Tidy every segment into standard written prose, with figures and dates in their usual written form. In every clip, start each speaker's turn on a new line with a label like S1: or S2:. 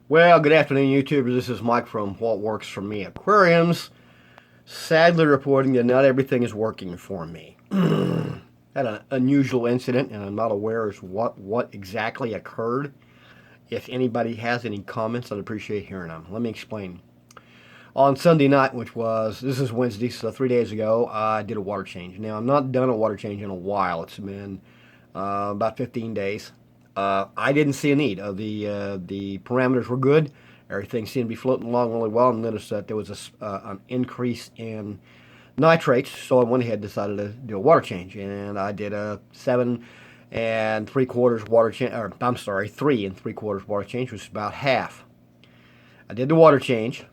S1: Well, good afternoon, YouTubers. This is Mike from What Works For Me Aquariums. Sadly reporting that not everything is working for me. Had an unusual incident, and I'm not aware as what exactly occurred. If anybody has any comments, I'd appreciate hearing them. Let me explain. On Sunday night, this is Wednesday, so 3 days ago, I did a water change. Now, I'm not done a water change in a while. It's been about 15 days. I didn't see a need. The parameters were good. Everything seemed to be floating along really well. And noticed that there was an increase in nitrates, so I went ahead and decided to do a water change. And I did a 7 3/4 water change, or I'm sorry, 3 3/4 water change, which is about half. I did the water change,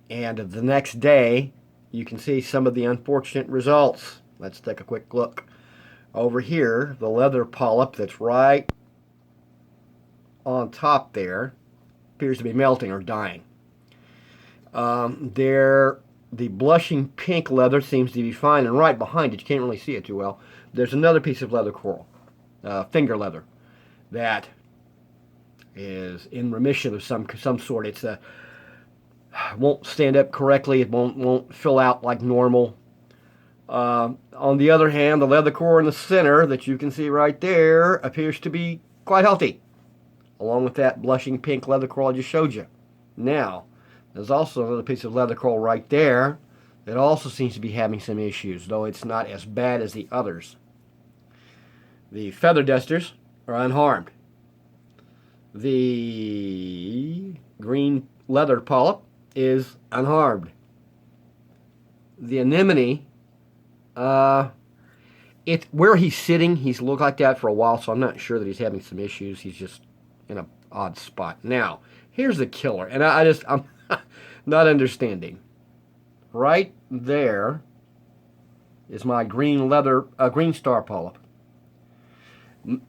S1: and the next day, you can see some of the unfortunate results. Let's take a quick look. Over here, the leather polyp that's right on top there appears to be melting or dying. The blushing pink leather seems to be fine, and right behind it, you can't really see it too well, there's another piece of leather coral, finger leather, that is in remission of some sort. It's won't stand up correctly. It won't fill out like normal. On the other hand, the leather core in the center that you can see right there appears to be quite healthy, along with that blushing pink leather coral I just showed you. Now, there's also another piece of leather coral right there that also seems to be having some issues, though it's not as bad as the others. The feather dusters are unharmed. The green leather polyp is unharmed. The anemone, it's where he's sitting. He's looked like that for a while, so I'm not sure that he's having some issues. He's just in an odd spot. Now, here's the killer, and I'm not understanding. Right there is my green star polyp.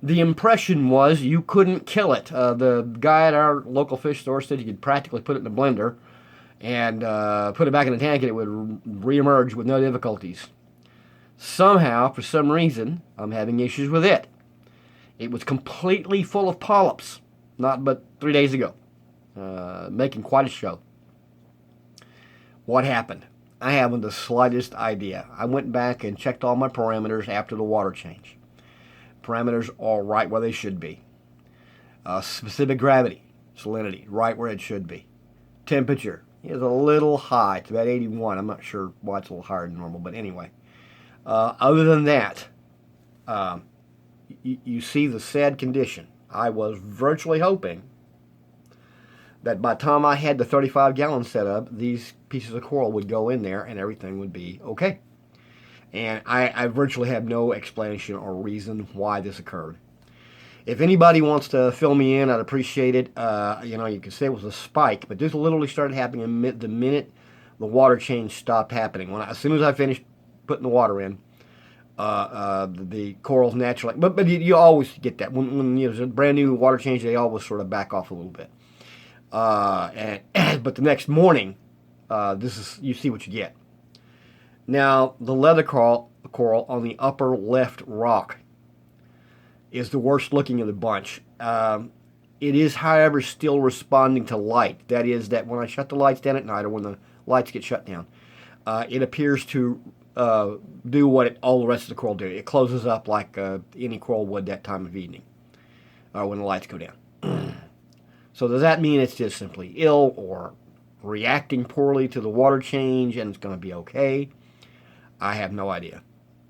S1: The impression was you couldn't kill it. The guy at our local fish store said you could practically put it in a blender and put it back in the tank and it would reemerge with no difficulties. Somehow, for some reason, I'm having issues with it. It was completely full of polyps, not but 3 days ago, making quite a show. What happened? I haven't the slightest idea. I went back and checked all my parameters after the water change. Parameters are right where they should be. Specific gravity, salinity, right where it should be. Temperature is a little high. It's about 81. I'm not sure why it's a little higher than normal, but anyway. Other than that, you see the sad condition. I was virtually hoping that by the time I had the 35-gallon set up, these pieces of coral would go in there and everything would be okay. And I virtually have no explanation or reason why this occurred. If anybody wants to fill me in, I'd appreciate it. You can say it was a spike, but this literally started happening the minute the water change stopped happening. As soon as I finished putting the water in, the corals naturally, but you always get that when there's a brand new water change, they always sort of back off a little bit. But the next morning, you see what you get. Now, the leather coral on the upper left rock is the worst looking of the bunch. It is, however, still responding to light. That is, that when I shut the lights down at night or when the lights get shut down, it appears to do what all the rest of the coral do. It closes up like any coral would that time of evening when the lights go down. So does that mean it's just simply ill or reacting poorly to the water change and it's going to be okay? I have no idea.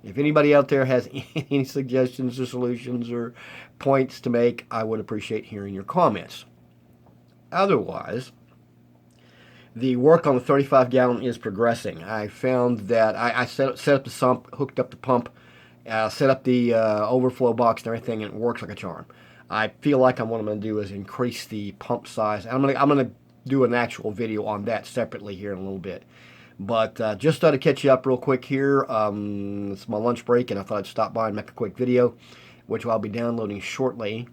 S1: If anybody out there has any suggestions or solutions or points to make, I would appreciate hearing your comments. Otherwise, the work on the 35-gallon is progressing. I found that I set up the sump, hooked up the pump, set up the overflow box and everything, and it works like a charm. I feel like what I'm going to do is increase the pump size. I'm going to do an actual video on that separately here in a little bit. But just thought I'd catch you up real quick here. It's my lunch break, and I thought I'd stop by and make a quick video, which I'll be downloading shortly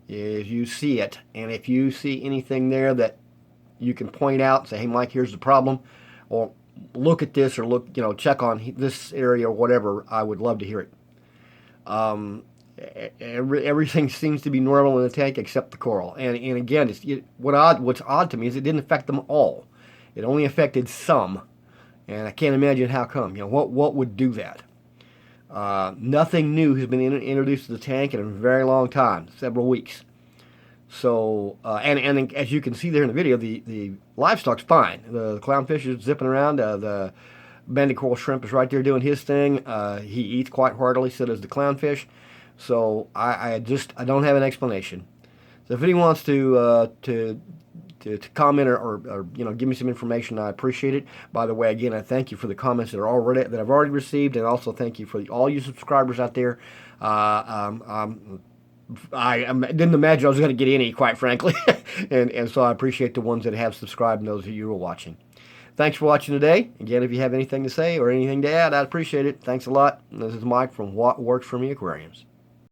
S1: if you see it. And if you see anything there that you can point out, say, hey, Mike, here's the problem, or look at this, or check on this area or whatever, I would love to hear it. Everything seems to be normal in the tank except the coral. And again, what's odd to me is it didn't affect them all. It only affected some, and I can't imagine how come. What would do that? Nothing new has been introduced to the tank in a very long time, several weeks. So, and as you can see there in the video, the livestock's fine. The clownfish is zipping around. The banded coral shrimp is right there doing his thing. He eats quite heartily, so does the clownfish. So I don't have an explanation. So if anyone wants to comment or give me some information, I appreciate it. By the way, again, I thank you for the comments that I've already received, and also thank you for all you subscribers out there. I didn't imagine I was going to get any, quite frankly, and so I appreciate the ones that have subscribed and those of you who are watching. Thanks for watching today. Again, if you have anything to say or anything to add, I'd appreciate it. Thanks a lot. This is Mike from What Works For Me Aquariums.